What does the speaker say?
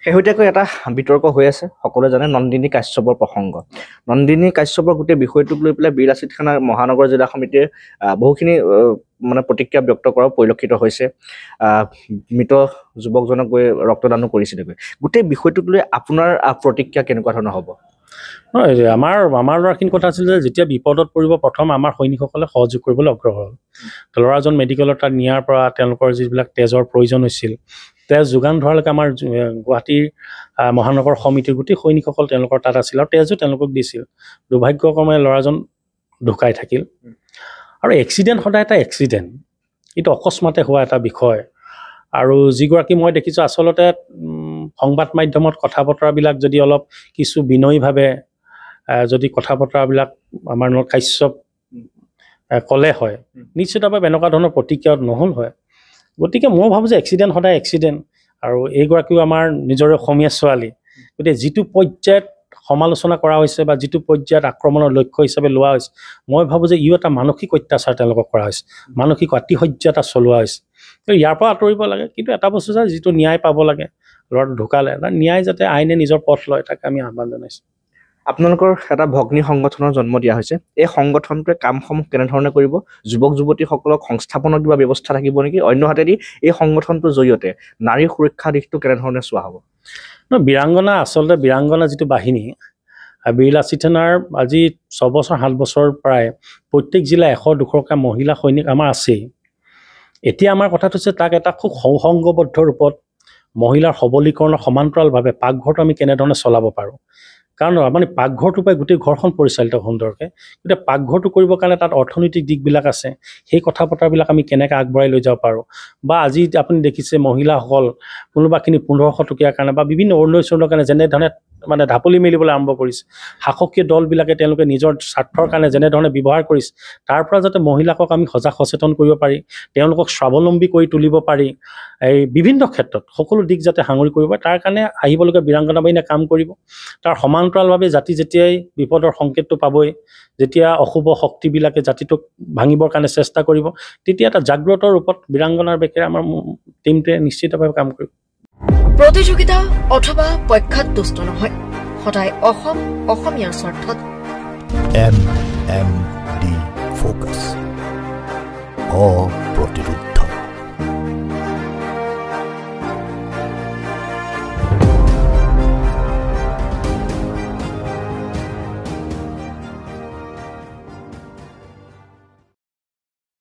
শেহতীয়াকৈ এটা বিতৰ্ক হৈ আছে, সকলোৱে জানে নন্দিনী কাশ্যপৰ প্ৰসংগ। নন্দিনী কাশ্যপৰ গোটেই বিষয়টোক লৈ পেলাই বীৰ লাচিত খানাৰ মহানগৰ জিলা সমিতিয়ে বহুখিনি মানে প্ৰতিক্ৰিয়া ব্যক্ত কৰা পৰিলক্ষিত হৈছে। মৃত যুৱকজনক গৈ ৰক্তদানো কৰিছিলেগৈ। গোটেই বিষয়টোক লৈ আপোনাৰ প্ৰতিক্ৰিয়া কেনেকুৱা ধৰণৰ হ'ব? আমাৰ ল'ৰাখিনিৰ কথা আছিল যে যেতিয়া বিপদত পৰিব প্ৰথম আমাৰ সৈনিকসকলে সহযোগ কৰিবলৈ অগ্ৰসৰ হ'ল। ল'ৰাজন মেডিকেলত তাত নিয়াৰ পৰা তেওঁলোকৰ যিবিলাক তেজৰ প্ৰয়োজন হৈছিল, তেজ যোগান ধৰালৈকে আমাৰ গুৱাহাটীৰ মহানগৰ সমিতিৰ গোটেই সৈনিকসকল তেওঁলোকৰ তাত আছিল আৰু তেজো তেওঁলোকক দিছিল। দুৰ্ভাগ্যক্ৰমে ল'ৰাজন ঢুকাই থাকিল। আৰু এক্সিডেণ্ট সদায় এটা এক্সিডেণ্ট, এইটো অকস্মাতে হোৱা এটা বিষয়। আৰু যিগৰাকী মই দেখিছোঁ আচলতে সংবাদ মাধ্যমত কথা বতৰাবিলাক যদি অলপ কিছু বিনয়ীভাৱে যদি কথা বতৰাবিলাক আমাৰ কাশ্যপ ক'লে হয়, নিশ্চিতভাৱে এনেকুৱা ধৰণৰ প্ৰতিক্ৰিয়া নহ'ল হয়। গতিকে মই ভাবোঁ যে এক্সিডেণ্ট সদায় এক্সিডেণ্ট। আৰু এইগৰাকীও আমাৰ নিজৰে অসমীয়া ছোৱালী। গতিকে যিটো পৰ্যায়ত সমালোচনা কৰা হৈছে বা যিটো পৰ্যায়ত আক্ৰমণৰ লক্ষ্য হিচাপে লোৱা হৈছে, মই ভাবোঁ যে এটা মানসিক অত্যাচাৰ তেওঁলোকক কৰা হৈছে, মানসিক আতিশয্য এটা চলোৱা হৈছে। ইয়াৰ পৰা আঁতৰিব লাগে। কিন্তু এটা বস্তু যে যিটো ন্যায় পাব লাগে, ল'ৰাটো ঢুকালে, ন্যায় যাতে আইনে নিজৰ পথ লয়, তাকে আমি আহ্বান জনাইছোঁ। আপোনালোকৰ এটা ভগ্নী সংগঠনৰ জন্ম দিয়া হৈছে। এই সংগঠনটোৱে কামসমূহ কেনেধৰণে কৰিব? যুৱক যুৱতীসকলক সংস্থাপনৰ কিবা ব্যৱস্থা থাকিব নেকি? অন্য হাতেদি এই সংগঠনটোৰ জৰিয়তে নাৰীৰ সুৰক্ষা দিশটো কেনেধৰণে চোৱা হ'ব? বীৰাংগনা, আচলতে বীৰাংগনা যিটো বাহিনী, বীৰ লাচিত খানাৰ আজি 6 বছৰ 7 বছৰ প্ৰায় প্ৰত্যেক জিলাত 100-200টা মহিলা সৈনিক আমাৰ আছেই। এতিয়া আমাৰ কথাটো হৈছে তাক এটা খুব সংঘবদ্ধ ৰূপত মহিলাৰ সবলীকৰণৰ সমান্তৰালভাৱে পাকঘৰটো আমি কেনেধৰণে চলাব পাৰোঁ। কাৰণ মানে পাকঘৰটোৰ পৰাই গোটেই ঘৰখন পৰিচালিত সুন্দৰকৈ। গতিকে পাকঘৰটো কৰিবৰ কাৰণে তাত অৰ্থনৈতিক দিশবিলাক আছে, সেই কথা বতৰাবিলাক আমি কেনেকৈ আগবঢ়াই লৈ যাব পাৰোঁ। বা আজি আপুনি দেখিছে মহিলাসকল কোনোবাখিনি 1500 টকীয়াৰ কাৰণে বা বিভিন্ন অৰুণোদয়ৰ কাৰণে যেনেধৰণে মানে ঢাপলি মেলিবলৈ আৰম্ভ কৰিছে, শাসকীয় দলবিলাকে তেওঁলোকে নিজৰ স্বাৰ্থৰ কাৰণে যেনেধৰণে ব্যৱহাৰ কৰিছে, তাৰ পৰা যাতে মহিলাকক আমি সজাগ সচেতন কৰিব পাৰি, তেওঁলোকক স্বাৱলম্বী কৰি তুলিব পাৰি, এই বিভিন্ন ক্ষেত্ৰত সকলো দিশ যাতে সাঙুৰি কৰিব পাৰে, তাৰ কাৰণে আহিবলগীয়া বীৰাংগনা বাহিনীয়ে কাম কৰিব। তাৰ সমান্তৰালভাৱে জাতি যেতিয়াই বিপদৰ সংকেতটো পাবই, যেতিয়া অশুভ শক্তিবিলাকে জাতিটোক ভাঙিবৰ কাৰণে চেষ্টা কৰিব, তেতিয়া এটা জাগ্ৰত ৰূপত বীৰাংগনাৰ বেকেৰে আমাৰ টীমটোৱে নিশ্চিতভাৱে কাম কৰিব। প্ৰতিযোগিতা অথবা পক্ষত দুষ্ট নহয়, সদায় অসমীয়াৰ স্বাৰ্থত। MMD focus অপ্ৰতিৰোধ।